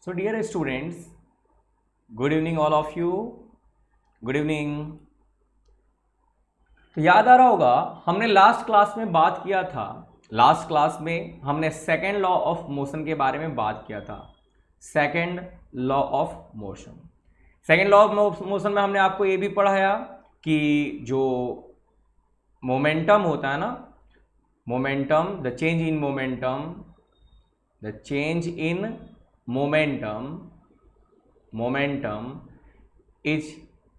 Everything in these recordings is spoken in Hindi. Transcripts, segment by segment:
So dear students, good evening all of you. Good evening. तो याद आ रहा होगा हमने लास्ट क्लास में बात किया था। लास्ट क्लास में हमने सेकेंड लॉ ऑफ मोशन के बारे में बात किया था। Second law of motion, second law of motion में हमने आपको ये भी पढ़ाया कि जो मोमेंटम होता है ना, momentum, the change in momentum, the change in momentum is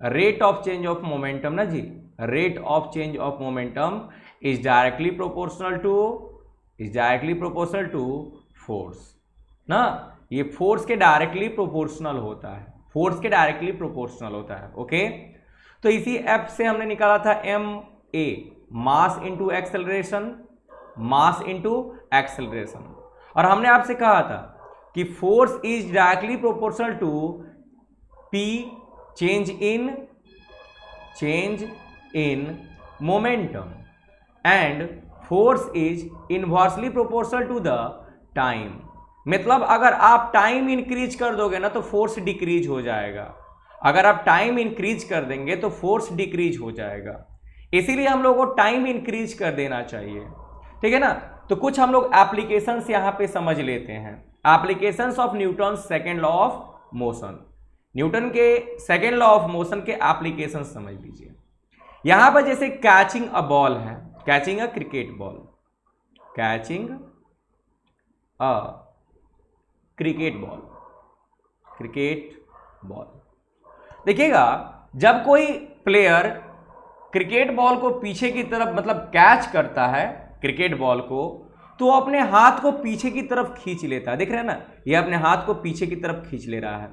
rate of change of momentum ना जी, rate of change of momentum is directly proportional to force ना। ये फोर्स के डायरेक्टली प्रोपोर्शनल होता है, फोर्स के डायरेक्टली प्रोपोर्शनल होता है। ओके, तो इसी एफ से हमने निकाला था ma, mass into acceleration, mass into acceleration. और हमने आपसे कहा था कि force is directly proportional to p, change in momentum, and force is inversely proportional to the time. मतलब अगर आप टाइम इंक्रीज कर दोगे ना तो फोर्स डिक्रीज हो जाएगा, अगर आप टाइम इंक्रीज कर देंगे तो फोर्स डिक्रीज हो जाएगा। इसीलिए हम लोगों को टाइम इंक्रीज कर देना चाहिए, ठीक है ना। तो कुछ हम लोग एप्लीकेशंस यहां पे समझ लेते हैं। Applications of Newton second law of motion, Newton के सेकेंड लॉ ऑफ मोशन के एप्लीकेशन समझ लीजिए। यहां पर जैसे कैचिंग अ बॉल है, catching a cricket ball, catching a cricket ball. देखिएगा, जब कोई प्लेयर क्रिकेट बॉल को पीछे की तरफ मतलब कैच करता है क्रिकेट बॉल को, तो अपने हाथ को पीछे की तरफ खींच लेता है। देख रहे हैं ना, ये अपने हाथ को पीछे की तरफ खींच ले रहा है।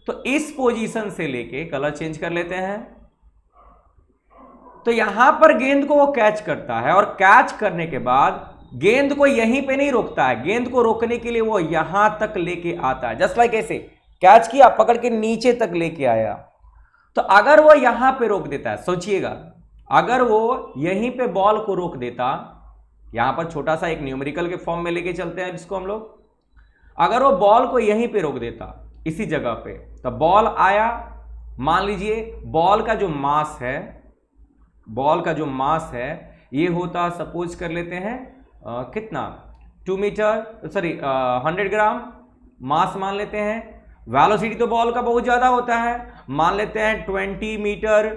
तो इस पोजीशन से लेके कलर चेंज कर लेते हैं, तो यहां पर गेंद को वो कैच करता है और कैच करने के बाद गेंद को यहीं पे नहीं रोकता है, गेंद को रोकने के लिए वो यहां तक लेके आता है। जस्ट लाइक ऐसे कैच किया, पकड़ के नीचे तक लेके आया। तो अगर वो यहां पे रोक देता है, सोचिएगा अगर वो यहीं पे बॉल को रोक देता, यहां पर छोटा सा एक न्यूमेरिकल के फॉर्म में लेके चलते हैं इसको हम लोग, अगर वो बॉल को यहीं पे रोक देता इसी जगह पे, तो बॉल आया, मान लीजिए बॉल का जो मास है, बॉल का जो मास है ये होता, सपोज कर लेते हैं कितना 2 मीटर, सॉरी 100 ग्राम मास मान लेते हैं। वेलोसिटी तो बॉल का बहुत ज्यादा होता है, मान लेते हैं 20 मीटर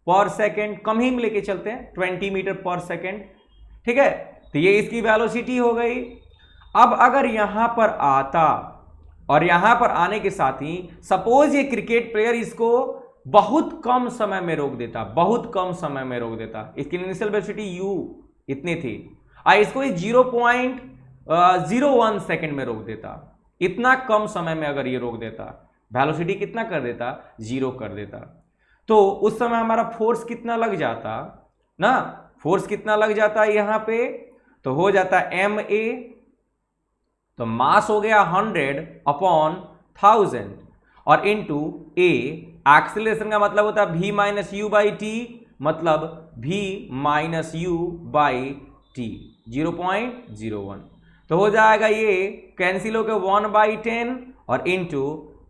पर सेकेंड, कम ही में लेके चलते हैं 20 मीटर पर सेकेंड, ठीक है। तो ये इसकी वेलोसिटी हो गई। अब अगर यहां पर आता और यहां पर आने के साथ ही सपोज ये क्रिकेट प्लेयर इसको बहुत कम समय में रोक देता, बहुत कम समय में रोक देता, इसकी इनिशियल वेलोसिटी u इतनी थी, इसको 0.01 सेकेंड में रोक देता। इतना कम समय में अगर ये रोक देता, वेलोसिटी कितना कर देता, 0 कर देता, तो उस समय हमारा फोर्स कितना लग जाता ना, फोर्स कितना लग जाता है यहां पे, तो हो जाता है ma, तो मास हो गया 100/1000 और इंटू a, एक्सेलरेशन का मतलब होता है v minus u by T, मतलब v minus u by T 0.01। तो हो जाएगा ये कैंसिल होकर 1/10 और इंटू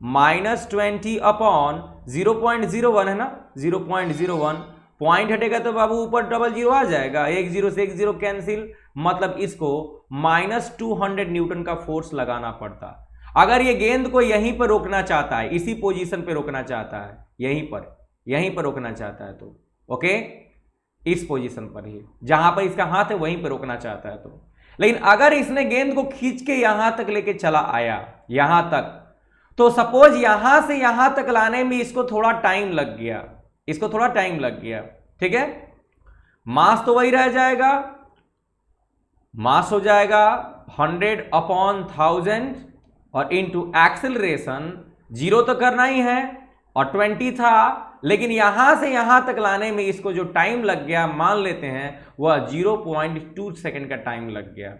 -20/0.01 है ना, 0.01, पॉइंट हटेगा तो बाबू ऊपर डबल जीरो आ जाएगा, 1 0 से 1 0 कैंसिल, मतलब इसको -200 न्यूटन का फोर्स लगाना पड़ता। अगर ये गेंद को यहीं पर रोकना चाहता है, इसी पोजीशन पे रोकना चाहता है, यहीं पर रोकना चाहता है, तो ओके इस पोजीशन पर ही जहां पर इसका हाथ है वहीं पर रोकना चाहता है। तो लेकिन अगर इसने गेंद को खींच के यहां तक लेके चला आया, यहां तक, तो सपोज यहां से यहां तक लाने में इसको थोड़ा टाइम लग गया, इसको थोड़ा टाइम लग गया, ठीक है। मास तो वही रह जाएगा, मास हो जाएगा 100/1000 और इंटू एक्सेलरेशन 0 तो करना ही है और 20 था, लेकिन यहां से यहां तक लाने में इसको जो टाइम लग गया मान लेते हैं वह 0.2 सेकेंड का टाइम लग गया।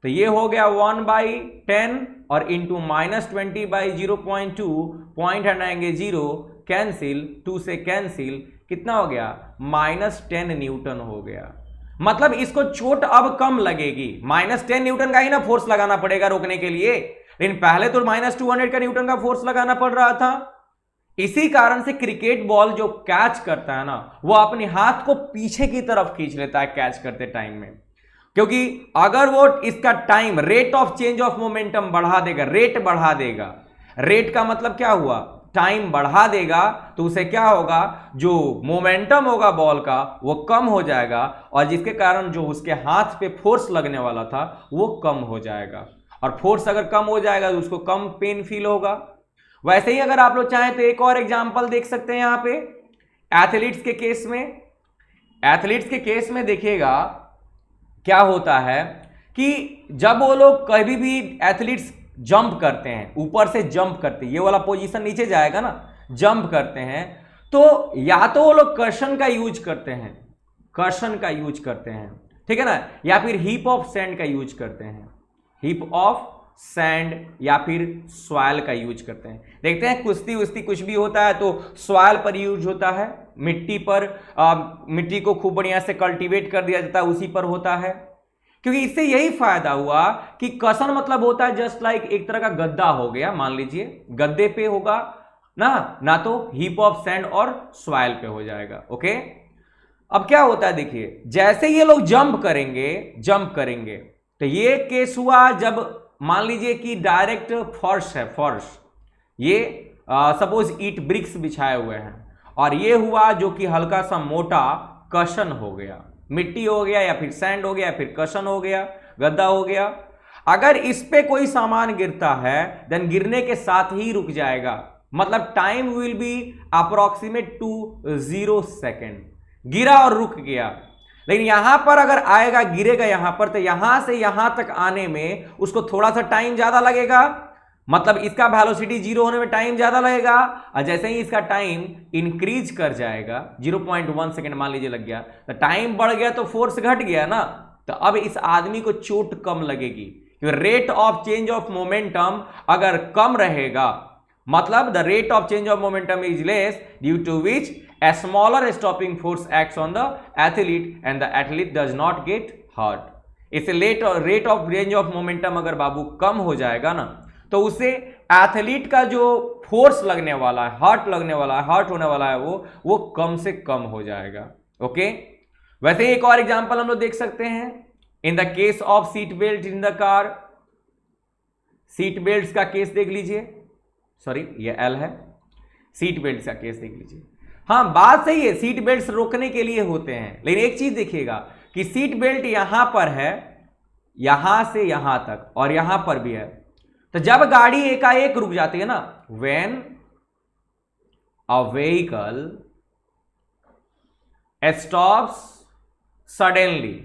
तो ये हो गया 1/10 और इंटू -20/0.2, पॉइंट हटाएंगे 0, कैंसिल, 2 से कैंसिल, कितना हो गया -10 न्यूटन हो गया। मतलब इसको चोट अब कम लगेगी, -10 न्यूटन का ही ना फोर्स लगाना पड़ेगा रोकने के लिए, लेकिन पहले तो -200 का न्यूटन का फोर्स लगाना पड़ रहा था। इसी कारण से क्रिकेट बॉल जो कैच करता है ना, वो अपने हाथ को पीछे की तरफ खींच लेता है कैच करते टाइम में, क्योंकि अगर वो इसका time, rate of change of momentum बढ़ा देगा, रेट बढ़ा देगा, रेट का मतलब क्या हुआ, टाइम बढ़ा देगा, तो उसे क्या होगा, जो मोमेंटम होगा बॉल का वो कम हो जाएगा, और जिसके कारण जो उसके हाथ पे फोर्स लगने वाला था वो कम हो जाएगा, और फोर्स अगर कम हो जाएगा तो उसको कम पेन फील होगा। वैसे ही अगर आप लोग चाहें तो एक और एग्जांपल देख सकते हैं यहां पे एथलीट्स के केस में। एथलीट्स के केस में देखिएगा क्या होता है कि जब वो लोग कभी भी एथलीट्स जंप करते हैं, ऊपर से जंप करते हैं, ये वाला पोजीशन नीचे जाएगा ना, जंप करते हैं, तो या तो वो लोग कर्षण का यूज करते हैं, कर्षण का यूज करते हैं, ठीक है ना, या फिर हीप ऑफ सैंड का यूज करते हैं, हीप ऑफ सैंड या फिर सॉइल का यूज करते हैं। देखते हैं कुश्ती उस्ती कुछ भी होता है तो सॉइल पर यूज होता है, मिट्टी पर, मिट्टी को खूब बढ़िया से कल्टीवेट कर दिया जाता है, उसी पर होता है, क्योंकि इससे यही फायदा हुआ कि कसन मतलब होता है जस्ट लाइक एक तरह का गद्दा हो गया, मान लीजिए गद्दे पे होगा ना तो हीप ऑफ सैंड और सॉइल पे हो जाएगा। ओके, अब क्या होता है देखिए, जैसे ये लोग जंप करेंगे तो ये केस हुआ जब मान लीजिए कि डायरेक्ट फर्श है, फर्श, ये सपोज ईट ब्रिक्स बिछाए हुए हैं, और ये हुआ जो कि हल्का सा मोटा कशन हो गया, मिट्टी हो गया या फिर सैंड हो गया या फिर कशन हो गया, गद्दा हो गया। अगर इस पे कोई सामान गिरता है देन गिरने के साथ ही रुक जाएगा, मतलब time will be approximate to 0 second, गिरा और रुक गया। लेकिन यहां पर अगर आएगा, गिरेगा यहां पर, तो यहां से यहां तक आने में उसको थोड़ा सा टाइम ज्यादा लगेगा, मतलब इसका वेलोसिटी 0 होने में टाइम ज्यादा लगेगा, और जैसे ही इसका टाइम इंक्रीज कर जाएगा, 0.1 सेकेंड मान लीजिए लग गया, तो टाइम बढ़ गया तो फोर्स घट गया ना, तो अब इस आदमी को चोट कम लगेगी, क्योंकि rate of change of momentum अगर कम रहेगा, मतलब the rate of change of momentum is less, due to which a smaller stopping force acts on the athlete and the athlete does not get hurt। इससे rate of range of momentum अगर बाबू कम हो जाएगा ना, तो उससे एथलीट का जो फोर्स लगने वाला है, हर्ट लगने वाला है, हर्ट होने वाला है, वो कम से कम हो जाएगा। ओके, वैसे एक और एग्जांपल हम लोग देख सकते हैं in the case of seat belt in the car. Seat belt का केस देख लीजिए, सॉरी ये एल है, सीट बेल्ट का केस देख लीजिए। हाँ, बात सही है, सीट बेल्ट रोकने के लिए होते हैं, लेकिन एक चीज देखिएगा कि सीट बेल्ट यहां पर है, यहां से यहां तक, और यहां पर भी है, तो जब गाड़ी एकाएक रुक जाती है ना, when a vehicle stops suddenly,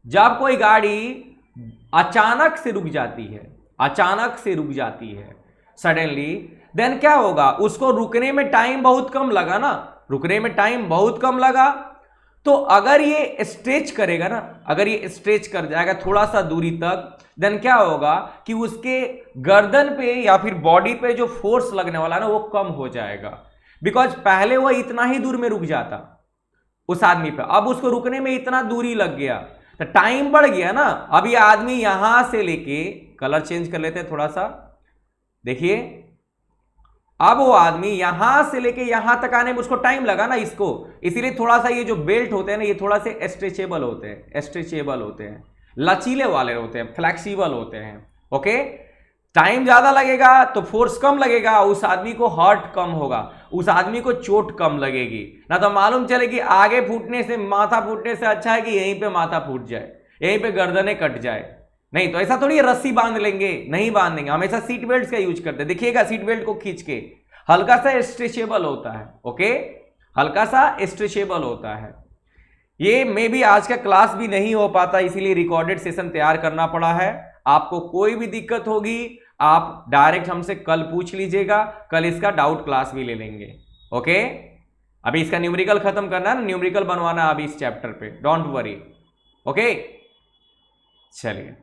जब कोई गाड़ी अचानक से रुक जाती है, अचानक से रुक जाती है सडनली, देन क्या होगा, उसको रुकने में टाइम बहुत कम लगा ना, रुकने में टाइम बहुत कम लगा, तो अगर ये स्ट्रेच करेगा ना, अगर ये स्ट्रेच कर जाएगा थोड़ा सा दूरी तक, देन क्या होगा कि उसके गर्दन पे या फिर बॉडी पे जो फोर्स लगने वाला है ना, वो कम हो जाएगा, बिकॉज पहले वो इतना ही दूर में रुक जाता उस आदमी पे, अब उसको रुकने में इतना दूरी लग गया, तो टाइम बढ़ गया ना। अब ये आदमी यहां से लेके, कलर चेंज कर लेते हैं थोड़ा सा, देखिए अब वो आदमी यहां से लेके यहां तक आने में उसको टाइम लगा ना इसको, इसीलिए थोड़ा सा ये जो बेल्ट होते हैं ना, ये थोड़ा से स्ट्रेचेबल होते हैं, स्ट्रेचेबल होते हैं, लचीले वाले होते हैं, फ्लेक्सिबल होते हैं। ओके, टाइम ज्यादा लगेगा तो फोर्स कम लगेगा, उस आदमी को हर्ट कम होगा, उस आदमी को चोट कम लगेगी ना, तो मालूम चले कि आगे फूटने से, माथा फूटने से अच्छा है कि यहीं पे माथा फूट जाए, यहीं पे गर्दनें कट जाए। नहीं तो ऐसा थोड़ी रस्सी बांध लेंगे, नहीं बांधेंगे, हमेशा सीट बेल्ट का यूज करते हैं। देखिएगा सीट बेल्ट को खींच के, हल्का सा स्ट्रेचेबल होता है। ओके, हल्का सा स्ट्रेचेबल होता है। ये मे भी आज का क्लास भी नहीं हो पाता, इसीलिए रिकॉर्डेड सेशन तैयार करना पड़ा है। आपको कोई भी दिक्कत होगी आप डायरेक्ट हमसे कल पूछ लीजिएगा, कल इसका डाउट क्लास भी ले लेंगे। ओके, अभी इसका न्यूमेरिकल खत्म करना है, न्यूमेरिकल बनवाना अभी इस चैप्टर पे, डोंट वरी। ओके, चलिए,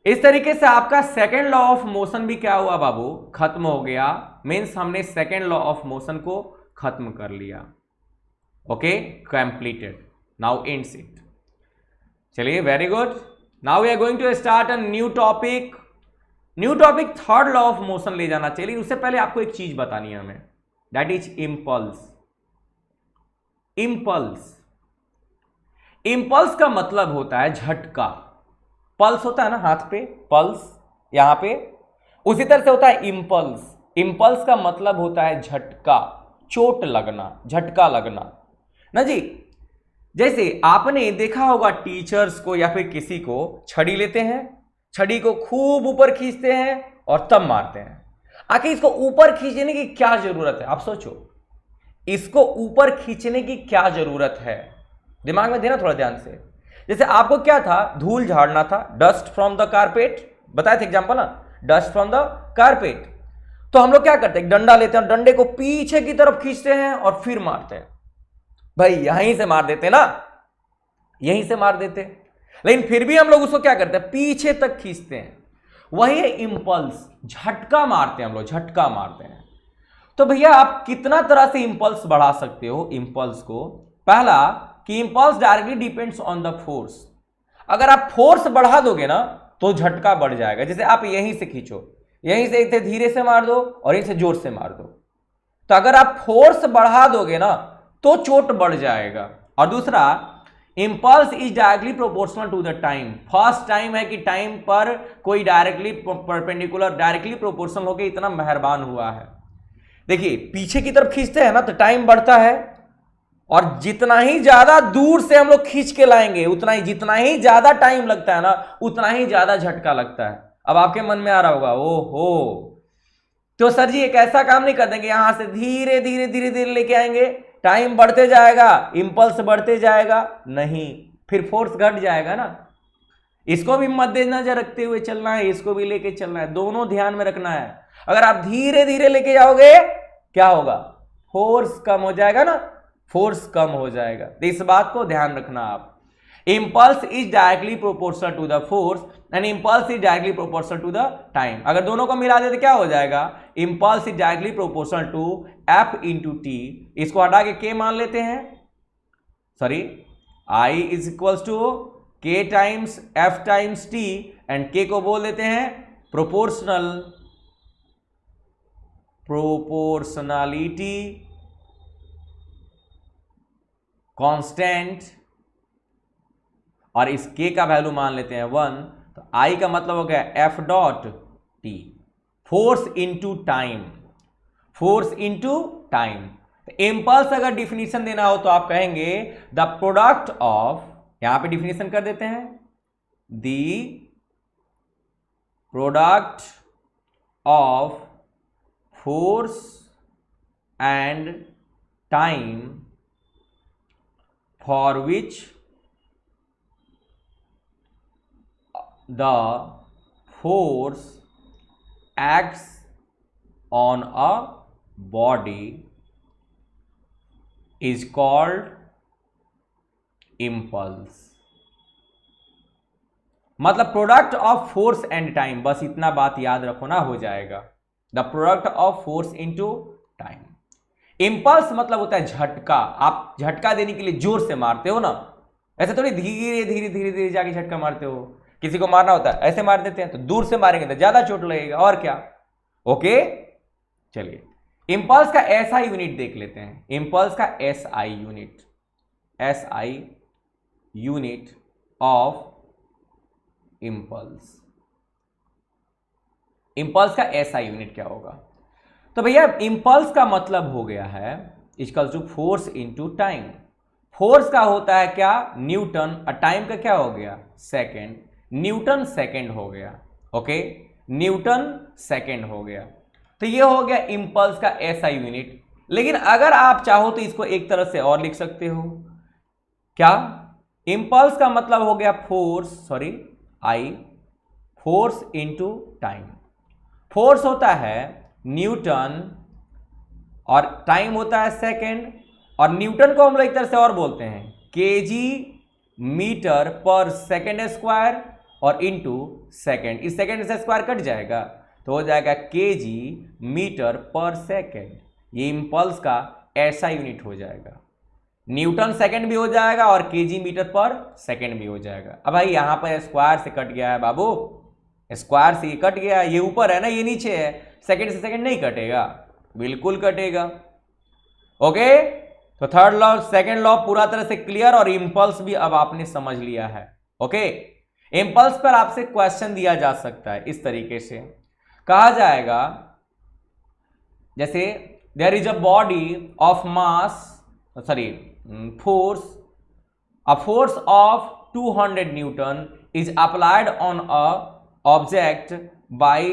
इस तरीके से आपका सेकेंड लॉ ऑफ मोशन भी क्या हुआ बाबू, खत्म हो गया। मीन्स हमने सेकेंड लॉ ऑफ मोशन को खत्म कर लिया। Okay, completed, now ends it. चलिए, very good. Now we are going to start a new topic. New topic third law of motion ले जाना चाहिए, लेकिन उससे पहले आपको एक चीज बतानी है हमें, that is impulse. Impulse, impulse का मतलब होता है झटका। पल्स होता है ना हाथ पे, पल्स यहां पे, उसी तरह से होता है इंपल्स। इंपल्स का मतलब होता है झटका, चोट लगना, झटका लगना ना जी। जैसे आपने देखा होगा टीचर्स को या फिर किसी को, छड़ी लेते हैं, छड़ी को खूब ऊपर खींचते हैं और तब मारते हैं। आखिर इसको ऊपर खींचने की क्या जरूरत है, आप सोचो, इसको ऊपर खींचने की क्या जरूरत है, दिमाग में देना थोड़ा ध्यान से। जैसे आपको क्या था, धूल झाड़ना था, डस्ट फ्रॉम द कारपेट, बताए थे एग्जांपल ना, डस्ट फ्रॉम द कारपेट। तो हम लोग क्या करते हैं, डंडा लेते हैं, डंडे को पीछे की तरफ खींचते हैं और फिर मारते हैं। भाई यहीं से मार देते ना, यहीं से मार देते, लेकिन फिर भी हम लोग उसको क्या करते हैं, पीछे तक खींचते हैं। वही है इंपल्स, झटका मारते हैं हम लोग, झटका मारते हैं। तो भैया आप कितना तरह से इंपल्स बढ़ा सकते हो इंपल्स को। पहला कि impulse directly depends on the force. अगर आप फोर्स बढ़ा दोगे ना तो झटका बढ़ जाएगा। जैसे आप यहीं से खींचो, यहीं से इतने धीरे से मार दो और यहीं से जोर से मार दो, तो अगर आप फोर्स बढ़ा दोगे ना तो चोट बढ़ जाएगा। और दूसरा, impulse is directly proportional to the time. First time है कि टाइम पर कोई डायरेक्टली परपेंडिकुलर, डायरेक्टली प्रोपोर्शनल होकर इतना मेहरबान हुआ है। देखिए पीछे की तरफ खींचते हैं ना तो टाइम बढ़ता है, और जितना ही ज्यादा दूर से हम लोग खींच के लाएंगे उतना ही, जितना ही ज्यादा टाइम लगता है ना उतना ही ज्यादा झटका लगता है। अब आपके मन में आ रहा होगा, ओहो तो सर जी एक ऐसा काम नहीं कर देंगे, यहां से धीरे धीरे धीरे धीरे लेके आएंगे, टाइम बढ़ते जाएगा, इंपल्स बढ़ते जाएगा? नहीं, फिर फोर्स घट जाएगा ना। इसको भी मद्देनजर रखते हुए चलना है, इसको भी लेके चलना है, दोनों ध्यान में रखना है। अगर आप धीरे धीरे लेके जाओगे क्या होगा, फोर्स कम हो जाएगा ना, फोर्स कम हो जाएगा। तो इस बात को ध्यान रखना आप। Impulse is directly proportional to the force and impulse is directly proportional to the time. अगर दोनों को मिला दे तो क्या हो जाएगा, impulse is directly proportional to F into T. इसको हटा के के मान लेते हैं, sorry I is equals to K times F times T, and K को बोल देते हैं प्रोपोर्शनल, प्रोपोर्शनलिटी कांस्टेंट, और इस के का वैल्यू मान लेते हैं 1। तो आई का मतलब हो गया F dot T, force into time, force into time. Impulse अगर डिफिनीशन देना हो तो आप कहेंगे द प्रोडक्ट ऑफ, यहां पे डिफिनीशन कर देते हैं, the product of force and time for which the force acts on a body is called impulse। मतलब product of force and time, बस इतना बात याद रखो ना, हो जाएगा। The product of force into time. Impulse मतलब होता है झटका। आप झटका देने के लिए जोर से मारते हो ना, ऐसे थोड़ी धीरे धीरे धीरे धीरे जाके झटका मारते हो। किसी को मारना होता है ऐसे मार देते हैं, तो दूर से मारेंगे तो ज्यादा चोट लगेगा, और क्या। ओके चलिए, इंपल्स का एसआई यूनिट देख लेते हैं। इंपल्स का SI unit, SI unit of impulse, impulse का एसआई यूनिट क्या होगा। तो भैया इंपल्स का मतलब हो गया है equal to force into time. Force का होता है क्या, न्यूटन, और टाइम का क्या हो गया, सेकेंड, न्यूटन सेकेंड हो गया। ओके, न्यूटन सेकेंड हो गया। तो ये हो गया इंपल्स का एसआई यूनिट। लेकिन अगर आप चाहो तो इसको एक तरह से और लिख सकते हो, क्या, इंपल्स का मतलब हो गया force, sorry I, force into time. Force होता है न्यूटन और टाइम होता है सेकेंड, और न्यूटन को हम लोग एक तरह से और बोलते हैं KG metre per second square, और इंटू सेकेंड, इस सेकेंड से स्क्वायर कट जाएगा तो हो जाएगा केजी मीटर पर सेकेंड। ये इंपल्स का ऐसा यूनिट हो जाएगा, न्यूटन सेकेंड भी हो जाएगा और केजी मीटर पर सेकेंड भी हो जाएगा। अब भाई यहां पर स्क्वायर से कट गया है बाबू, स्क्वायर से ये कट गया, ये ऊपर है ना, ये नीचे है, सेकंड से सेकंड नहीं कटेगा, बिल्कुल कटेगा। ओके, तो थर्ड लॉ, सेकंड लॉ पूरा तरह से क्लियर, और इंपल्स भी अब आपने समझ लिया है। ओके, इंपल्स पर आपसे क्वेश्चन दिया जा सकता है इस तरीके से, कहा जाएगा जैसे there is a body of mass, sorry force, a force of 200 newton is applied on a object by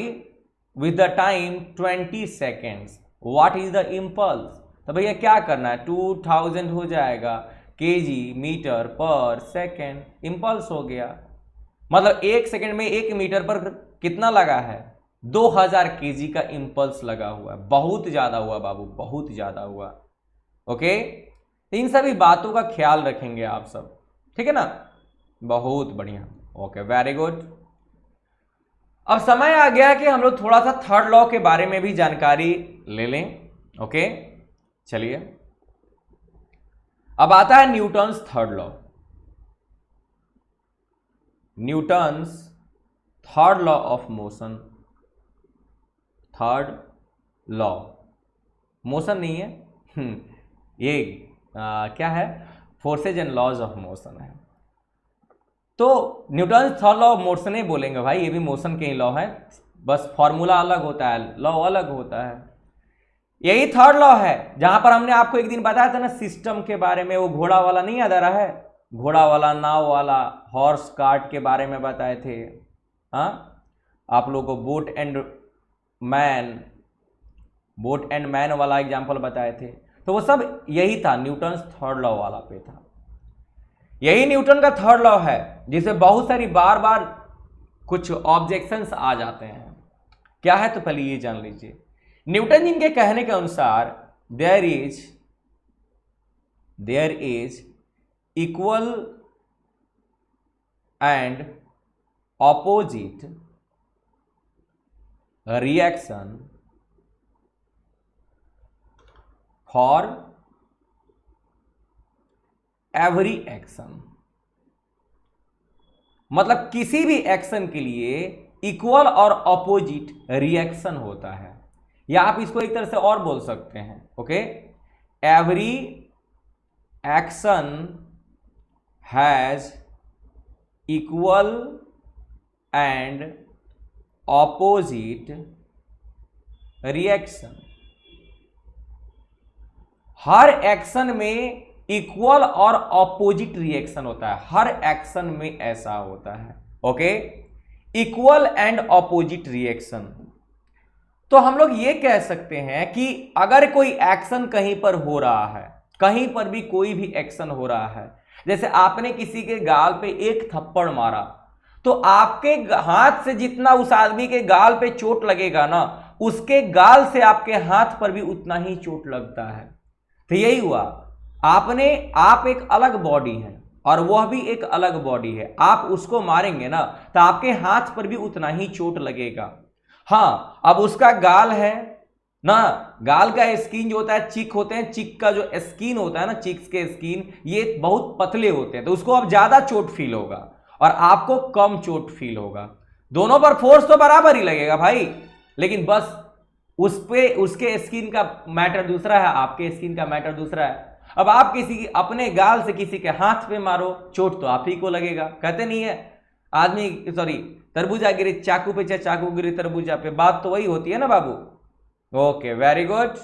with the time 20 seconds, what is the impulse. तो भैया क्या करना है, 2000 हो जाएगा KG metre per second, impulse हो गया, मतलब 1 सेकेंड में 1 मीटर पर कितना लगा है, 2000 केजी का इंपल्स लगा हुआ है। बहुत ज्यादा हुआ बाबू, बहुत ज्यादा हुआ। ओके, इन सभी बातों का ख्याल रखेंगे आप सब, ठीक है ना, बहुत बढ़िया। Okay, very good. अब समय आ गया कि हम लोग थोड़ा सा थर्ड लॉ के बारे में भी जानकारी ले लें। ओके, चलिए, अब आता है Newton's third law. Newton's third law of motion, third law, motion नहीं है ये क्या है, forces and laws of motion है। तो Newton third law of motion ही बोलेंगे भाई, ये भी मोशन के ही लॉ है, बस फॉर्मूला अलग होता है, लॉ अलग होता है। यही थर्ड लॉ है जहां पर हमने आपको एक दिन बताया था ना सिस्टम के बारे में, वो घोड़ा वाला नहीं याद आ रहा है, घोड़ा वाला, नाव वाला, हॉर्स कार्ट के बारे में बताए थे। हाँ, आप लोगों को बोट एंड मैन वाला एग्जांपल बताए थे, तो वो सब यही था, न्यूटन थर्ड लॉ वाला पे था। यही न्यूटन का थर्ड लॉ है जिसे बहुत सारी बार बार कुछ ऑब्जेक्शंस आ जाते हैं। क्या है, तो पहले ये जान लीजिए। न्यूटन जी के कहने के अनुसार there is equal and opposite reaction for every action, मतलब किसी भी एक्शन के लिए इक्वल और ऑपोजिट रिएक्शन होता है, या आप इसको एक तरह से और बोल सकते हैं। Okay, every action has equal and opposite reaction. Her action में इक्वल और ऑपोजिट रिएक्शन होता है, हर एक्शन में ऐसा होता है। Okay, equal and opposite reaction. तो हम लोग ये कह सकते हैं कि अगर कोई एक्शन कहीं पर हो रहा है, कहीं पर भी कोई भी एक्शन हो रहा है, जैसे आपने किसी के गाल पे एक थप्पड़ मारा, तो आपके हाथ से जितना उस आदमी के गाल पे चोट लगेगा ना, उसके गाल से आपके हाथ पर भी उतना ही चोट लगता है। तो यही हुआ, आप एक अलग बॉडी है और वह भी एक अलग बॉडी है, आप उसको मारेंगे ना तो आपके हाथ पर भी उतना ही चोट लगेगा। हाँ, अब उसका गाल है ना, गाल का स्किन जो होता है, चिक होते हैं, चिक का जो स्किन होता है ना, चिक्स के स्किन, ये बहुत पतले होते हैं, तो उसको अब ज्यादा चोट फील होगा और आपको कम चोट फील होगा। दोनों पर फोर्स तो बराबर ही लगेगा भाई, लेकिन बस उसके स्किन का मैटर दूसरा है, आपके स्किन का मैटर दूसरा है। अब आप किसी अपने गाल से किसी के हाथ पे मारो, चोट तो आप ही को लगेगा। कहते नहीं है आदमी, सॉरी, तरबूजा गिरे चाकू पे, चाहे चाकू गिरे तरबूजा पे, बात तो वही होती है ना बाबू। Okay, very good.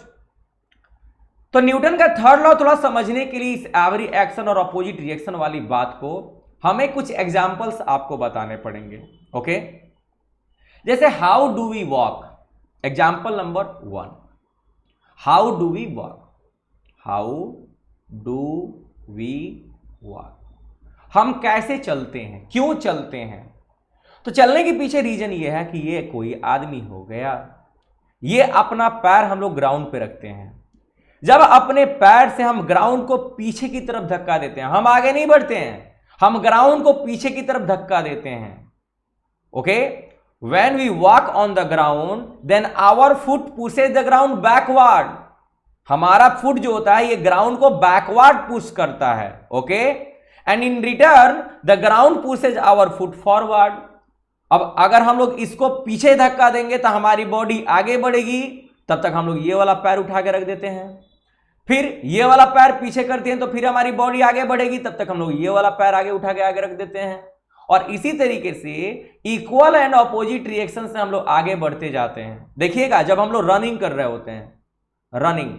तो न्यूटन का थर्ड लॉ थोड़ा समझने के लिए इस एवरी एक्शन और अपोजिट रिएक्शन वाली बात को हमें कुछ एग्जांपल्स आपको बताने पड़ेंगे। ओके, जैसे how do we walk, example number 1, how do we walk, how do we walk, हम कैसे चलते हैं, क्यों चलते हैं। तो चलने के पीछे रीजन ये है कि ये कोई आदमी हो गया, ये अपना पैर हम लोग ग्राउंड पे रखते हैं, जब अपने पैर से हम ग्राउंड को पीछे की तरफ धक्का देते हैं, हम आगे नहीं बढ़ते हैं, हम ग्राउंड को पीछे की तरफ धक्का देते हैं। Okay, when we walk on the ground then our foot pushes the ground backward, हमारा फुट जो होता है ये ग्राउंड को बैकवर्ड पुश करता है। Okay, and in return the ground pushes our foot forward, अब अगर हम लोग इसको पीछे धक्का देंगे तो हमारी बॉडी आगे बढ़ेगी, तब तक हम लोग ये वाला पैर उठा के रख देते हैं, फिर ये वाला पैर पीछे करते हैं तो फिर हमारी बॉडी आगे बढ़ेगी, तब तक हम लोग ये वाला पैर आगे उठा के आगे रख देते हैं। और इसी तरीके से इक्वल एंड ऑपोजिट रिएक्शन से हम लोग आगे बढ़ते जाते हैं। देखिएगा, जब हम लोग रनिंग कर रहे होते हैं, रनिंग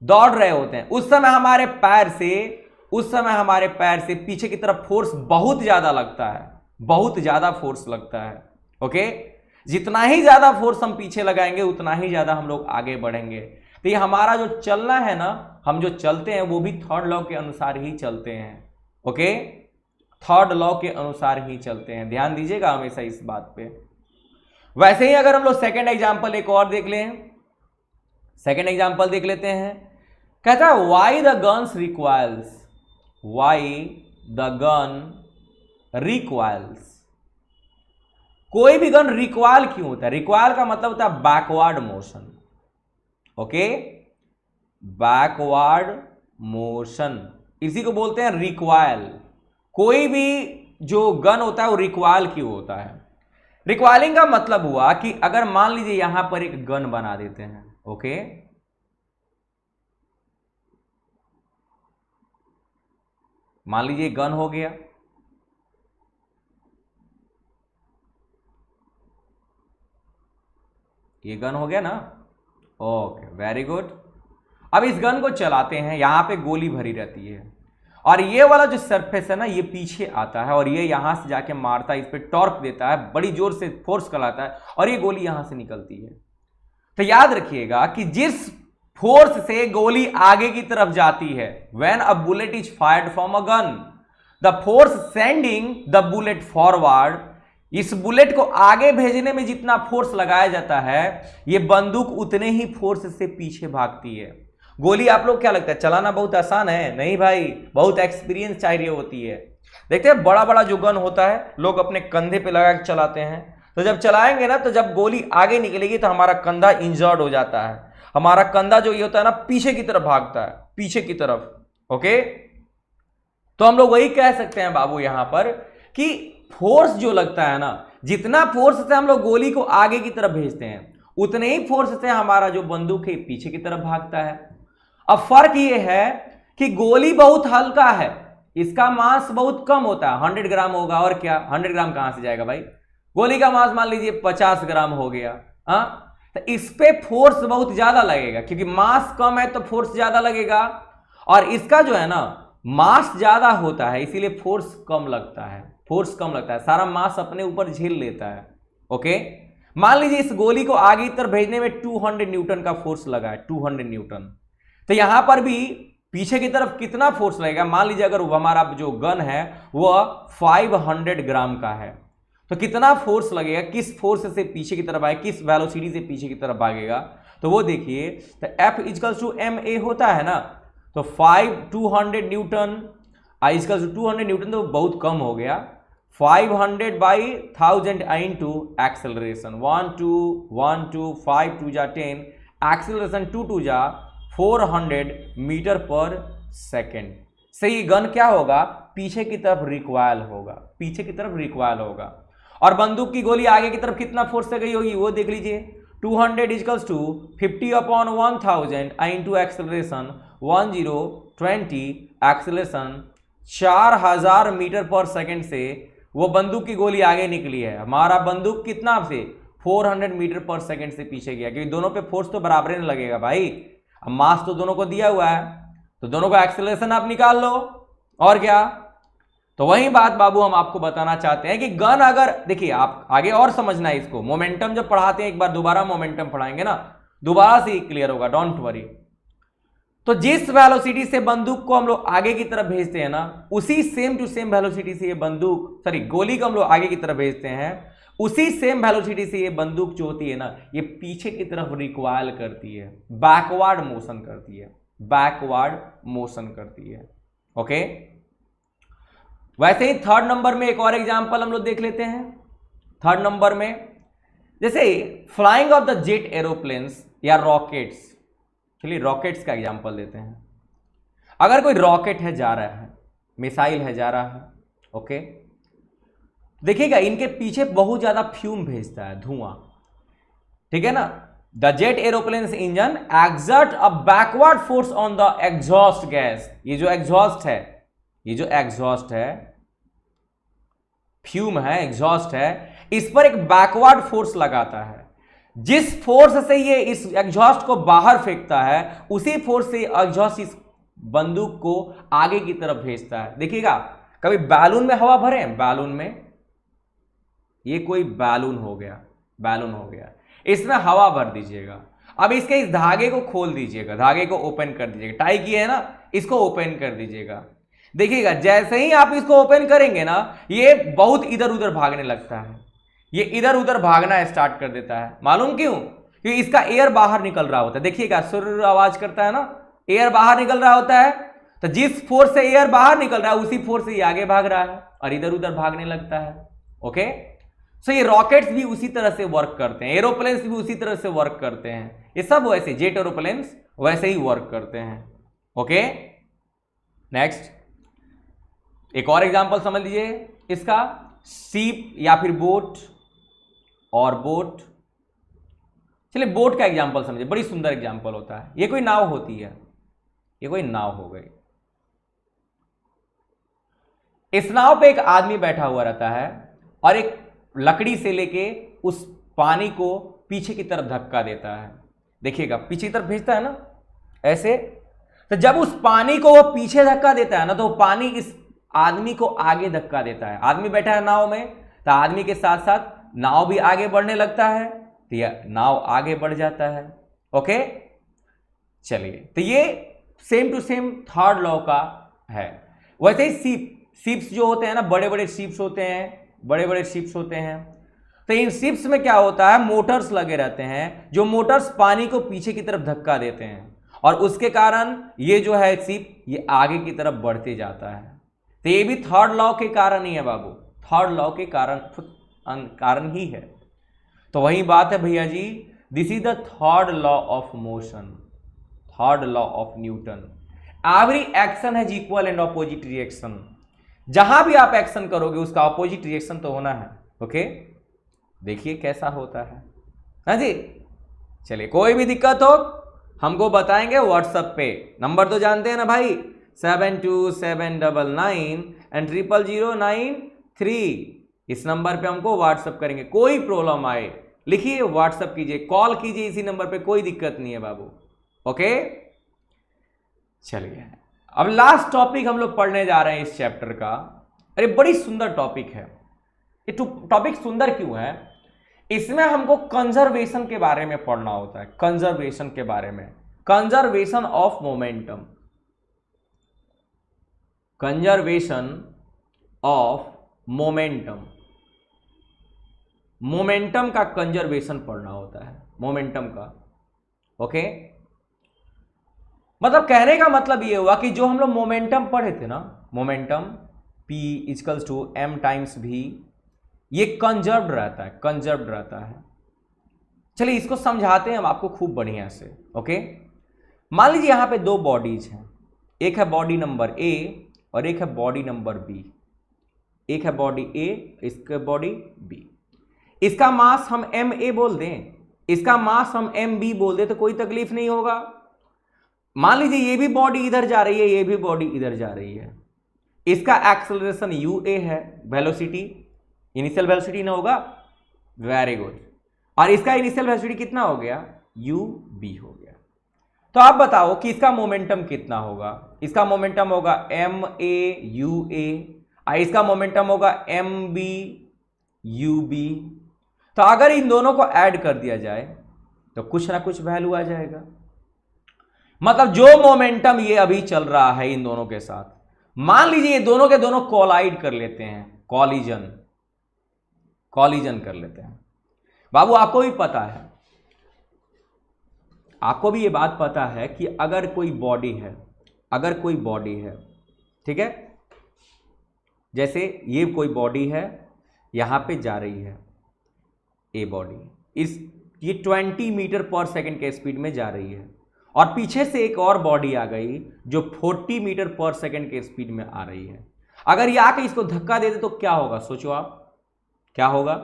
दौड़ रहे होते हैं, उस समय हमारे पैर से पीछे की तरफ फोर्स बहुत ज्यादा लगता है, बहुत ज्यादा फोर्स लगता है। ओके, जितना ही ज्यादा फोर्स हम पीछे लगाएंगे उतना ही ज्यादा हम लोग आगे बढ़ेंगे। तो ये हमारा जो चलना है ना, हम जो चलते हैं वो भी थर्ड लॉ के अनुसार ही चलते हैं। ओके, थर्ड लॉ के अनुसार ही चलते हैं, ध्यान दीजिएगा हमेशा इस बात पे। वैसे ही अगर हम लोग सेकेंड एग्जाम्पल एक और देख लें, सेकेंड एग्जाम्पल देख लेते हैं। कहता है why the guns requires, why the gun requires. कोई भी गन रिक्वायल क्यों होता है? रिक्वायल का मतलब होता है backward motion. Okay, backward motion, इसी को बोलते हैं रिक्वायल। कोई भी जो गन होता है वो रिक्वायल क्यों होता है? रिक्वायलिंग का मतलब हुआ कि अगर मान लीजिए यहां पर एक गन बना देते हैं, ओके, मान लीजिए गन हो गया, ये गन हो गया ना, ओके वेरी गुड। अब इस गन को चलाते हैं, यहां पे गोली भरी रहती है और ये वाला जो सरफेस है ना ये पीछे आता है और ये यहां से जाके मारता है, इस पे टॉर्क देता है, बड़ी जोर से फोर्स कराता है और ये गोली यहां से निकलती है। तो याद रखिएगा कि जिस फोर्स से गोली आगे की तरफ जाती है, when a bullet is fired from a gun, the force sending the bullet forward, इस बुलेट को आगे भेजने में जितना फोर्स लगाया जाता है ये बंदूक उतने ही फोर्स से पीछे भागती है। गोली आप लोग क्या लगता है चलाना बहुत आसान है? नहीं भाई, बहुत एक्सपीरियंस चाहिए होती है। देखते हैं बड़ा बड़ा जो गन होता है लोग अपने कंधे पे लगा के चलाते हैं, तो जब चलाएंगे ना तो जब गोली आगे निकलेगी तो हमारा कंधा इंजर्ड हो जाता है, हमारा कंधा जो ये होता है ना पीछे की तरफ भागता है, पीछे की तरफ। ओके, तो हम लोग वही कह सकते हैं बाबू यहां पर कि फोर्स जो लगता है ना, जितना फोर्स से हम लोग गोली को आगे की तरफ भेजते हैं उतने ही फोर्स से हमारा जो बंदूक है पीछे की तरफ भागता है। अब फर्क ये है कि गोली बहुत हल्का है, इसका मास बहुत कम होता है, 100 ग्राम होगा, और क्या 100 ग्राम कहां से जाएगा भाई? गोली का मास मान लीजिए 50 ग्राम हो गया, तो इस पे फोर्स बहुत ज्यादा लगेगा क्योंकि मास कम है तो फोर्स ज्यादा लगेगा, और इसका जो है ना मास ज्यादा होता है इसीलिए फोर्स कम लगता है, फोर्स कम लगता है, सारा मास अपने ऊपर झेल लेता है। ओके, मान लीजिए इस गोली को आगे की तरफ भेजने में 200 न्यूटन का फोर्स लगा है, 200 न्यूटन, तो यहां पर भी पीछे की तरफ कितना फोर्स लगेगा? मान लीजिए अगर हमारा जो गन है वह 500 ग्राम का है तो कितना फोर्स लगेगा, किस फोर्स से पीछे की तरफ आए, किस वेलोसिटी से पीछे की तरफ भागेगा? तो वो देखिए, तो F इक्वल्स टू ma होता है ना, तो 200 न्यूटन इक्वल्स टू 200 न्यूटन तो बहुत कम हो गया, 500 बाई 1000 इंटू एक्सेलरेशन 1 2 5 2 जा 10, एक्सेलरेशन 2 2 जा 400 मीटर पर सेकेंड से ये गन क्या होगा? पीछे की तरफ रिक्वायल होगा, पीछे की तरफ रिक्वायल होगा। और बंदूक की गोली आगे की तरफ कितना फोर्स से गई होगी वो देख लीजिए, 200 equals to 50/1000 into acceleration 1020 acceleration 4000 metre per second से वो बंदूक की गोली आगे निकली है। हमारा बंदूक कितना से 400 मीटर पर सेकेंड से पीछे गया, क्योंकि दोनों पे फोर्स तो बराबर नहीं लगेगा भाई, अब मास तो दोनों को दिया हुआ है तो दोनों का एक्सेलरेशन आप निकाल लो, और क्या। तो वही बात बाबू हम आपको बताना चाहते हैं कि गन अगर, देखिए आप आगे और समझना है इसको, मोमेंटम जब पढ़ाते हैं एक बार दोबारा मोमेंटम पढ़ाएंगे ना, दोबारा से क्लियर होगा, डोंट वरी। तो जिस वेलोसिटी से बंदूक को हम लोग आगे की तरफ भेजते हैं ना, उसी सेम टू सेम वेलोसिटी से ये बंदूक, सॉरी गोली को हम लोग आगे की तरफ भेजते हैं, उसी सेम वेलोसिटी से ये बंदूक जो होती है ना ये पीछे की तरफ रिक्वायल करती है, बैकवर्ड मोशन करती है, बैकवर्ड मोशन करती है। ओके, वैसे ही थर्ड नंबर में एक और एग्जांपल हम लोग देख लेते हैं। थर्ड नंबर में जैसे flying of the jet aeroplanes या रॉकेट्स, चलिए रॉकेट्स का एग्जांपल देते हैं। अगर कोई रॉकेट है जा रहा है, मिसाइल है जा रहा है, ओके, देखिएगा इनके पीछे बहुत ज्यादा फ्यूम भेजता है, धुआं, ठीक है ना। The jet aeroplane engine exert a backward force on the exhaust gas. ये जो एग्जॉस्ट है, ये जो एग्जॉस्ट है, फ्यूम है, एग्जॉस्ट है, इस पर एक बैकवर्ड फोर्स लगाता है। जिस फोर्स से ये इस एग्जॉस्ट को बाहर फेंकता है, उसी फोर्स से एग्जॉस्ट इस बंदूक को आगे की तरफ भेजता है। देखिएगा कभी बैलून में हवा भरे, बैलून में, ये कोई बैलून हो गया, बैलून हो गया, इसमें हवा भर दीजिएगा। अब इसके इस धागे को खोल दीजिएगा, धागे को ओपन कर दीजिएगा, टाई किए है ना, इसको ओपन कर दीजिएगा। देखिएगा जैसे ही आप इसको ओपन करेंगे ना, ये बहुत इधर उधर भागने लगता है, ये इधर उधर भागना स्टार्ट कर देता है। मालूम क्यों? क्योंकि इसका एयर बाहर निकल रहा होता है। देखिएगा सुर आवाज करता है ना, एयर बाहर निकल रहा होता है। तो जिस फोर्स से एयर बाहर निकल रहा है, उसी फोर्स से ये आगे भाग रहा है और इधर उधर भागने लगता है। ओके, सो ये रॉकेट्स भी उसी तरह से वर्क करते हैं, एरोप्लेन्स भी उसी तरह से वर्क करते हैं, ये सब वैसे जेट एरोप्लेन्स वैसे ही वर्क करते हैं। ओके, नेक्स्ट एक और एग्जांपल समझ लीजिए इसका, शिप या फिर बोट और बोट। चलिए बोट का एग्जांपल समझिए, बड़ी सुंदर एग्जांपल होता है। ये कोई नाव होती है, ये कोई नाव हो गई। इस नाव पे एक आदमी बैठा हुआ रहता है और एक लकड़ी से लेके उस पानी को पीछे की तरफ धक्का देता है। देखिएगा पीछे की तरफ भेजता है ना ऐसे। तो जब उस पानी को वो पीछे धक्का देता है ना, तो पानी इस आदमी को आगे धक्का देता है। आदमी बैठा है नाव में, तो आदमी के साथ साथ नाव भी आगे बढ़ने लगता है, तो यह नाव आगे बढ़ जाता है। ओके, चलिए, तो ये same to same third law का है। वैसे ही शिप्स जो होते हैं ना, बड़े बड़े शिप्स होते हैं, बड़े बड़े शिप्स होते हैं। तो इन शिप्स में क्या होता है, मोटर्स लगे रहते हैं, जो मोटर्स पानी को पीछे की तरफ धक्का देते हैं और उसके कारण ये जो है शिप ये आगे की तरफ बढ़ते जाता है। तो ये भी थर्ड लॉ के कारण ही है बाबू, थर्ड लॉ के कारण ही है। तो वही बात है भैया जी, this is the third law of motion, third law of Newton. Every action has equal and opposite reaction. जहां भी आप एक्शन करोगे उसका ऑपोजिट रिएक्शन तो होना है। ओके, देखिए कैसा होता है। हाँ जी, चलिए कोई भी दिक्कत हो हमको बताएंगे व्हाट्सएप पे, नंबर तो जानते हैं ना भाई, 727999 एंड 000993। इस नंबर पे हमको व्हाट्सएप करेंगे। कोई प्रॉब्लम आए लिखिए, व्हाट्सएप कीजिए, कॉल कीजिए इसी नंबर पे, कोई दिक्कत नहीं है बाबू। ओके, चलिए अब लास्ट टॉपिक हम लोग पढ़ने जा रहे हैं इस चैप्टर का। अरे बड़ी सुंदर टॉपिक है ये। टॉपिक सुंदर क्यों है? इसमें हमको कंजर्वेशन के बारे में पढ़ना होता है, कंजर्वेशन के बारे में, conservation of momentum, conservation of momentum, momentum का कंजर्वेशन पढ़ना होता है, मोमेंटम का। ओके, मतलब कहने का मतलब ये हुआ कि जो हम लोग मोमेंटम पढ़े थे ना, momentum P equals to m times v, ये कंजर्व्ड रहता है, कंजर्व्ड रहता है। चलिए इसको समझाते हैं हम आपको खूब बढ़िया से। ओके, मान लीजिए यहां पे दो बॉडीज हैं, एक है बॉडी नंबर A और एक है बॉडी नंबर B। एक है बॉडी A, इसका बॉडी B। इसका मास हम ma बोल दें, इसका मास हम mb बोल दें, तो कोई तकलीफ नहीं होगा। मान लीजिए ये भी बॉडी इधर जा रही है, ये भी बॉडी इधर जा रही है। इसका एक्सेलरेशन ua है, वेलोसिटी, इनिशियल वेलोसिटी ना होगा, वेरी गुड। और इसका इनिशियल वेलोसिटी कितना हो गया, ub हो गया। तो आप बताओ कि इसका मोमेंटम कितना होगा? इसका मोमेंटम होगा ma ua, इसका मोमेंटम होगा mb ub। तो अगर इन दोनों को ऐड कर दिया जाए तो कुछ ना कुछ वैल्यू आ जाएगा। मतलब जो मोमेंटम ये अभी चल रहा है इन दोनों के साथ, मान लीजिए ये दोनों के दोनों कोलाइड कर लेते हैं, कॉलिजन, कॉलिजन कर लेते हैं। बाबू आपको भी पता है, आपको भी ये बात पता है कि अगर कोई बॉडी है, अगर कोई बॉडी है, ठीक है, जैसे ये कोई बॉडी है यहां पे जा रही है, ए बॉडी इस ये 20 मीटर पर सेकंड के स्पीड में जा रही है, और पीछे से एक और बॉडी आ गई जो 40 मीटर पर सेकंड के स्पीड में आ रही है। अगर ये आके इसको धक्का दे दे तो क्या होगा, सोचो आप, क्या होगा,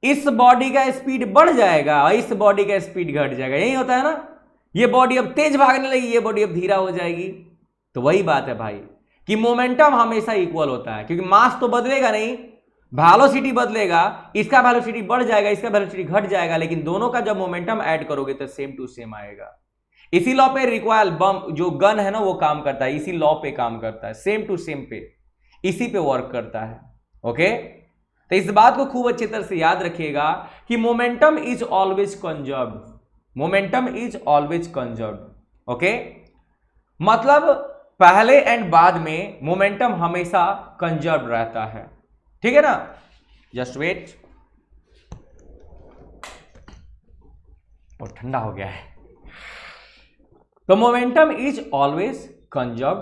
इस बॉडी का स्पीड बढ़ जाएगा और इस बॉडी का स्पीड घट जाएगा। यही होता है ना, ये बॉडी अब तेज भागने लगी, ये बॉडी अब धीरा हो जाएगी। तो वही बात है भाई कि मोमेंटम हमेशा इक्वल होता है, क्योंकि मास तो बदलेगा नहीं, वेलोसिटी बदलेगा, इसका वेलोसिटी बढ़ जाएगा, इसका वेलोसिटी घट जाएगा, लेकिन दोनों का जब मोमेंटम ऐड करोगे तो सेम टू सेम आएगा। इसी लॉ पे रिकॉइल बम जो गन है ना वो काम करता है, इसी लॉ पे काम करता है, सेम टू सेम पे, इसी पे वर्क करता है। ओके, तो इस बात को खूब अच्छी तरह से याद रखिएगा कि momentum is always conserved, momentum is always conserved. Okay, मतलब पहले एंड बाद में मोमेंटम हमेशा कंजर्व रहता है, ठीक है ना। जस्ट वेट, और ठंडा हो गया है। तो मोमेंटम इज ऑलवेज कंजर्व।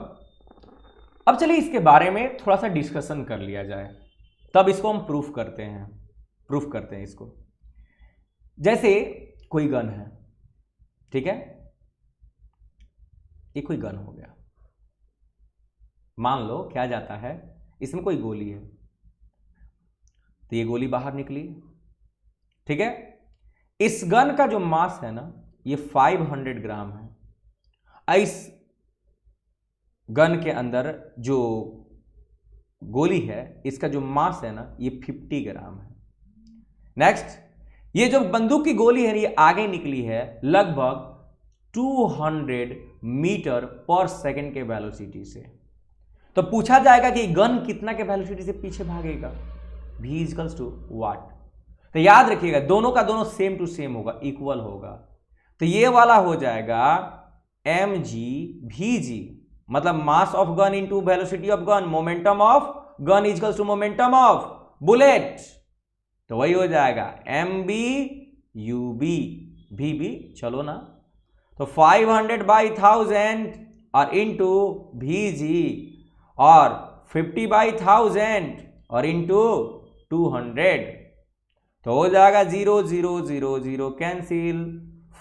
अब चलिए इसके बारे में थोड़ा सा डिस्कशन कर लिया जाए, तब इसको हम प्रूफ करते हैं इसको। जैसे कोई गन है, ठीक है, ये कोई गन हो गया, मान लो क्या जाता है, इसमें कोई गोली है, तो ये गोली बाहर निकली, ठीक है। इस गन का जो मास है ना ये 500 ग्राम है। इस गन के अंदर जो गोली है इसका जो मास है ना ये 50 ग्राम है। नेक्स्ट, ये जो बंदूक की गोली है ये आगे निकली है लगभग 200 मीटर पर सेकंड के वेलोसिटी से। तो पूछा जाएगा कि गन कितना के वेलोसिटी से पीछे भागेगा, v इक्वल्स टू व्हाट। तो याद रखिएगा दोनों का दोनों सेम टू सेम होगा, इक्वल होगा। तो ये वाला हो जाएगा mg vg, मतलब mass of gun into velocity of gun, momentum of gun equals to momentum of bullet. तो वही हो जाएगा mb ub vb, चलो ना। तो 500 बाई 1000 और इंटू vg और 50 बाई 1000 और इंटू 200, तो हो जाएगा 0 0 0 0 कैंसिल,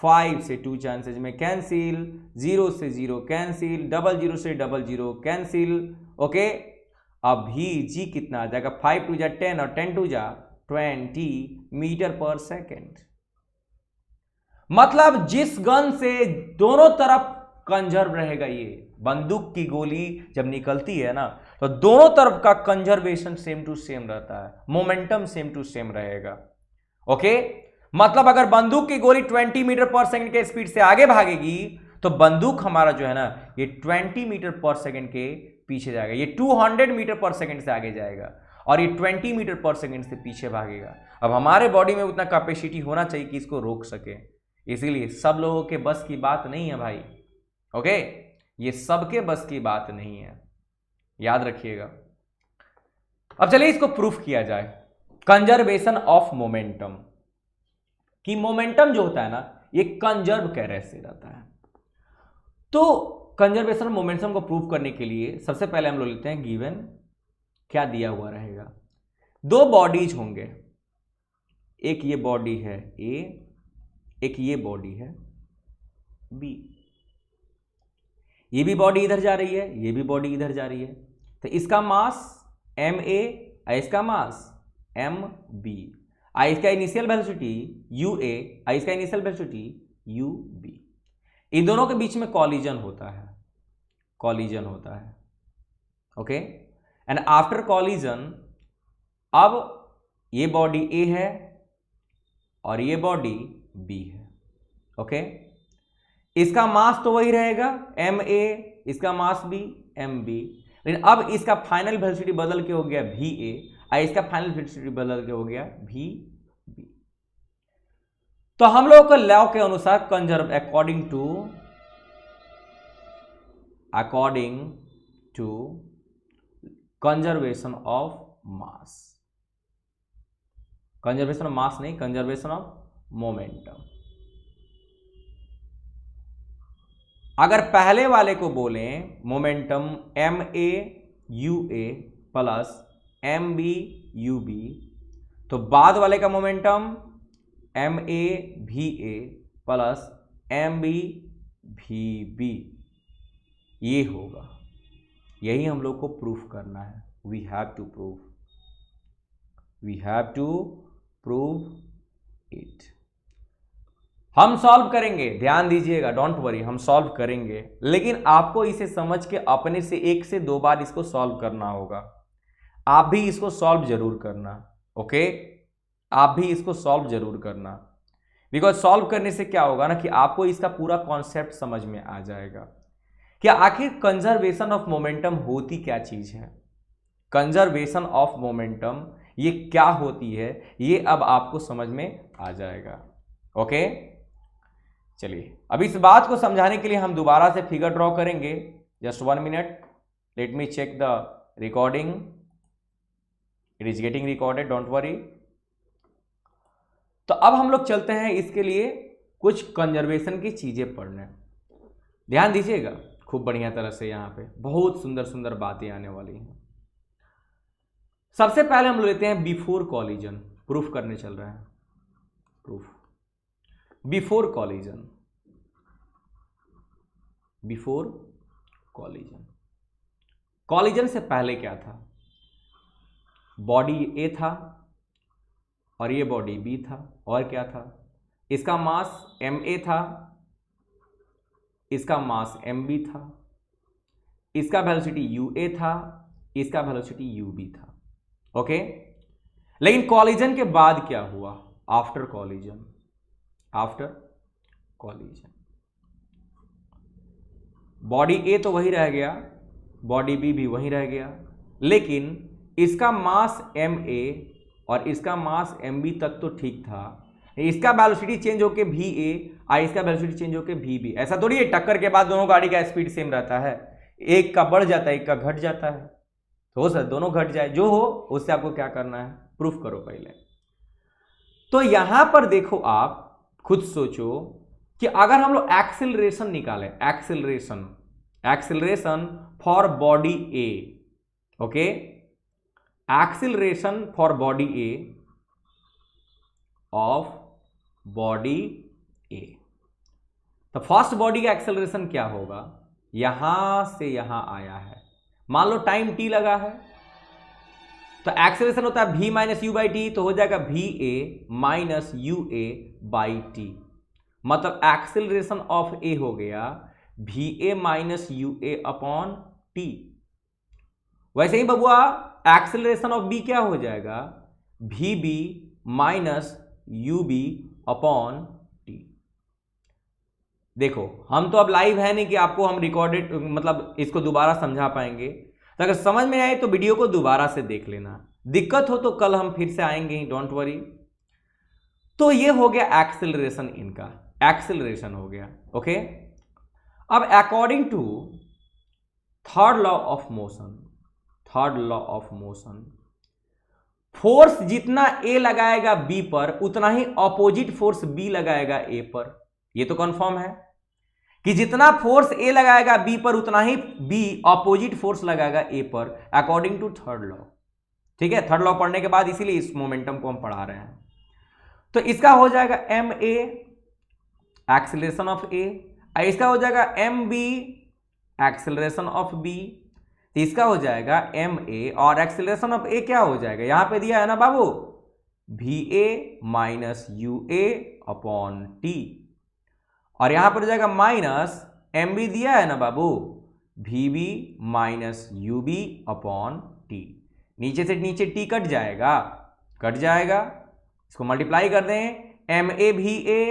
5 से 2 चांसेज में कैंसिल, 0 से 0 कैंसिल, 00 से 00 कैंसिल। ओके, अब vg कितना आ जाएगा, 5 2 जा 10 और 10 2 जा 20 मीटर पर सेकेंड। मतलब जिस गन से दोनों तरफ कंजर्व रहेगा, ये बंदूक की गोली जब निकलती है ना तो दोनों तरफ का कंजर्वेशन सेम टू सेम रहता है, मोमेंटम सेम टू सेम रहेगा। ओके, मतलब अगर बंदूक की गोली 20 मीटर पर सेकंड के स्पीड से आगे भागेगी तो बंदूक हमारा जो है ना ये 20 मीटर पर सेकंड के पीछे जाएगा, ये 200 मीटर पर सेकंड से आगे जाएगा और ये 20 मीटर पर सेकंड से पीछे भागेगा। अब हमारे बॉडी में उतना कैपेसिटी होना चाहिए कि इसको रोक सके, इसीलिए सब लोगों के बस की बात नहीं है भाई। ओके, ये सबके बस की बात नहीं है, याद रखिएगा। अब चलिए इसको प्रूफ किया जाए, कंजर्वेशन ऑफ मोमेंटम, कि मोमेंटम जो होता है ना ये कंजर्व कैसे रहता है। तो कंजर्वेशन मोमेंटम को प्रूफ करने के लिए सबसे पहले हम लोग लेते हैं गिवन क्या दिया हुआ रहेगा। दो बॉडीज होंगे, एक ये बॉडी है ए, एक ये बॉडी है बी। ये भी बॉडी इधर जा रही है, ये भी बॉडी इधर जा रही है, तो इसका मास एम ए, इसका मास एम बी, इसका इनिशियल वेलोसिटी यू ए, इसका इनिशियल वेलोसिटी यू बी। इन दोनों के बीच में कॉलिजन होता है, कॉलिजन होता है। ओके, एंड आफ्टर कॉलिजन अब ये बॉडी ए है और ये बॉडी बी है। ओके, इसका मास तो वही रहेगा एम ए, इसका मास भी एम बी, लेकिन अब इसका फाइनल वेलोसिटी बदल के हो गया वी ए, इसका फाइनल वेलोसिटी बदल के हो गया वी बी। तो हम लोगों के लॉ के अनुसार conserve according to conservation of mass, conservation of mass नहीं, कंजर्वेशन ऑफ मोमेंटम। अगर पहले वाले को बोलें momentum M A U A plus M B U B, तो बाद वाले का momentum M A v A plus M B भी बी, ये होगा। यही हम लोग को प्रूफ करना है, we have to proof. We have to prove it. हम सॉल्व करेंगे, ध्यान दीजिएगा, डोंट वरी, हम सॉल्व करेंगे, लेकिन आपको इसे समझ के अपने से 1 से 2 बार इसको सॉल्व करना होगा। आप भी इसको सॉल्व जरूर करना, ओके? आप भी इसको सॉल्व जरूर करना, बिकॉज सॉल्व करने से क्या होगा ना कि आपको इसका पूरा कॉन्सेप्ट समझ में आ जाएगा कि आखिर कंजर्वेशन ऑफ मोमेंटम होती क्या चीज है। कंजर्वेशन ऑफ मोमेंटम ये क्या होती है, ये अब आपको समझ में आ जाएगा, ओके? चलिए, अब इस बात को समझाने के लिए हम दोबारा से फिगर ड्रॉ करेंगे। Just 1 minute, let me check the recording. It is getting recorded, don't worry. तो अब हम लोग चलते हैं इसके लिए कुछ कंजर्वेशन की चीजें पढ़ने। ध्यान दीजिएगा खूब बढ़िया तरह से, यहां पे बहुत सुंदर सुंदर बातें आने वाली हैं। सबसे पहले हम लेते हैं बिफोर कॉलिजन, प्रूफ करने चल रहे हैं। Proof before collision, before collision. Collision से पहले क्या था? बॉडी ए था और ये बॉडी बी था, और क्या था? इसका मास ma था, इसका मास mb था, इसका वेलोसिटी ua था, इसका वेलोसिटी ub था, ओके? लेकिन कॉलिजन के बाद क्या हुआ? After collision, after collision body A तो वही रह गया, बॉडी बी भी वही रह गया, लेकिन इसका मास ma और इसका मास mb तक तो ठीक था। इसका वेलोसिटी चेंज होके va और इसका वेलोसिटी चेंज होके vb। ऐसा थोड़ी है टक्कर के बाद दोनों गाड़ी का स्पीड सेम रहता है, एक का बढ़ जाता है, एक का घट जाता है। तो हो सकता दोनों घट जाए, जो हो उससे आपको क्या करना है, प्रूफ करो पहले। तो यहां पर देखो, आप खुद सोचो कि अगर हम लोग एक्सेलरेशन निकालें, acceleration, acceleration for body A, okay? Acceleration for body A of body A, तो फर्स्ट बॉडी का एक्सेलरेशन क्या होगा? यहां से यहां आया है, मान लो टाइम t लगा है, तो एक्सेलरेशन होता है v minus you by T, तो हो जाएगा va minus U A by T. मतलब एक्सेलरेशन ऑफ ए हो गया va minus U A upon T. वैसे ही बबुआ एक्सेलरेशन ऑफ बी क्या हो जाएगा? vb minus ub upon T. देखो, हम तो अब लाइव है नहीं कि आपको हम रिकॉर्डेड मतलब इसको दोबारा समझा पाएंगे, तो अगर समझ में आए तो वीडियो को दोबारा से देख लेना, दिक्कत हो तो कल हम फिर से आएंगे ही, डोंट वरी। तो ये हो गया एक्सेलरेशन, इनका एक्सेलरेशन हो गया, ओके? अब according to third law of motion, third law of motion, force जितना ए लगाएगा बी पर उतना ही ऑपोजिट फोर्स बी लगाएगा ए पर। ये तो कंफर्म है कि जितना फोर्स ए लगाएगा बी पर उतना ही बी ऑपोजिट फोर्स लगाएगा ए पर, अकॉर्डिंग टू थर्ड लॉ। ठीक है, थर्ड लॉ पढ़ने के बाद इसीलिए इस मोमेंटम को हम पढ़ा रहे हैं। तो इसका हो जाएगा M A acceleration of A, इसका हो जाएगा M B acceleration of B, तो इसका हो जाएगा एम ए, और एक्सेलरेशन ऑफ ए क्या हो जाएगा? यहां पे दिया है ना बाबू, V A minus U A upon T, और यहां पर हो जाएगा माइनस एम बी दिया है ना बाबू, V B minus U B upon T. नीचे से नीचे टी कट जाएगा, कट जाएगा, इसको मल्टीप्लाई कर दें, M A v A,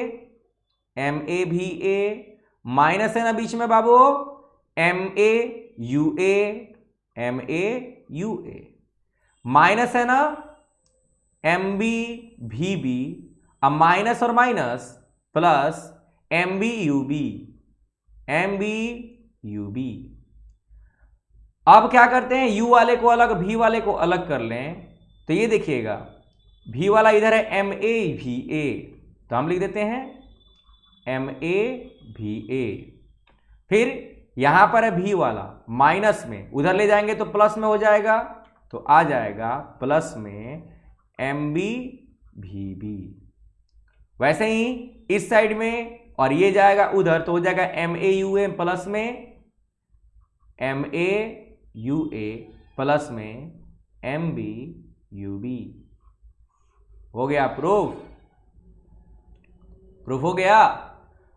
M A v A, minus है ना बीच में बाबू, M A U A, M A U A, minus है ना एम बी भी बी, अब माइनस और minus plus M B U B, M B U B. अब क्या करते हैं, u वाले को अलग v वाले को अलग कर लें, तो ये देखिएगा v वाला इधर है एम ए भी ए, तो हम लिख देते हैं एम ए भी ए, फिर यहां पर है v वाला माइनस में, उधर ले जाएंगे तो प्लस में हो जाएगा, तो आ जाएगा प्लस में एम बी भी बी। वैसे ही इस साइड में, और ये जाएगा उधर, तो हो जाएगा M A U A plus में M A U A plus में एम बी यू बी। हो गया प्रूफ, प्रूफ हो गया।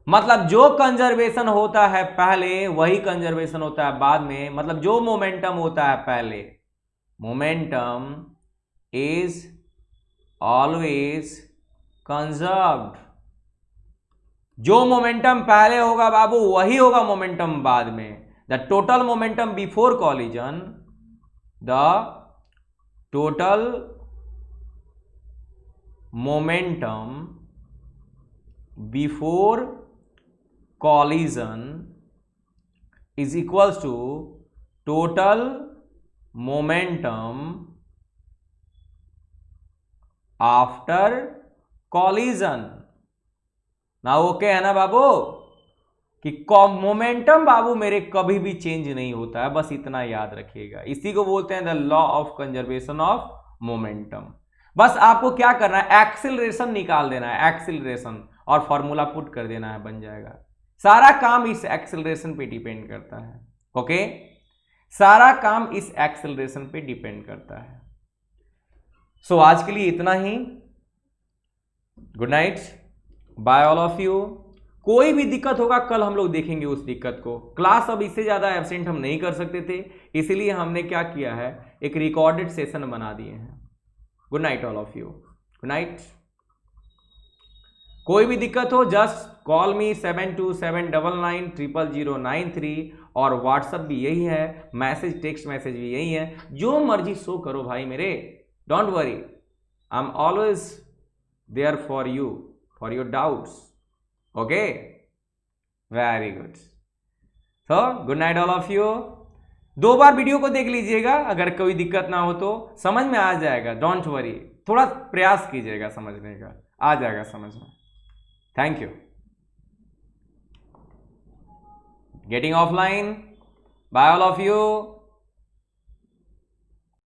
मतलब जो कंजर्वेशन होता है पहले वही कंजर्वेशन होता है बाद में, मतलब जो मोमेंटम होता है पहले, मोमेंटम इज ऑलवेज कंजर्व्ड। जो मोमेंटम पहले होगा बाबू वही होगा मोमेंटम बाद में। The total momentum before collision, the total momentum before collision is equals to total momentum after collision। ना ओके है ना बाबू, कि मोमेंटम बाबू मेरे कभी भी चेंज नहीं होता है, बस इतना याद रखिएगा। इसी को बोलते हैं the law of conservation of momentum. बस आपको क्या करना है, एक्सिलरेशन निकाल देना है, एक्सिलरेशन, और फॉर्मूला पुट कर देना है, बन जाएगा। सारा काम इस एक्सेलरेशन पे डिपेंड करता है। ओके, सारा काम इस एक्सेलरेशन पे डिपेंड करता है। सो आज के लिए इतना ही। Good night, bye all of you. कोई भी दिक्कत होगा कल हम लोग देखेंगे उस दिक्कत को। क्लास अब इससे ज्यादा एब्सेंट हम नहीं कर सकते थे, इसीलिए हमने क्या किया है, एक रिकॉर्डेड सेशन बना दिए हैं। Good night all of you, good night. कोई भी दिक्कत हो जस्ट कॉल मी 72799093 और व्हाट्सएप भी यही है, मैसेज टेक्स्ट मैसेज भी यही है, जो मर्जी शो करो भाई मेरे, don't worry, I am always there for you, for your doubts. Okay, very good. So good night all of you. 2 बार वीडियो को देख लीजिएगा, अगर कोई दिक्कत ना हो तो समझ में आ जाएगा, डोंट वरी, थोड़ा प्रयास कीजिएगा समझने का, आ जाएगा समझ में। Thank you. Getting offline. Bye all of you.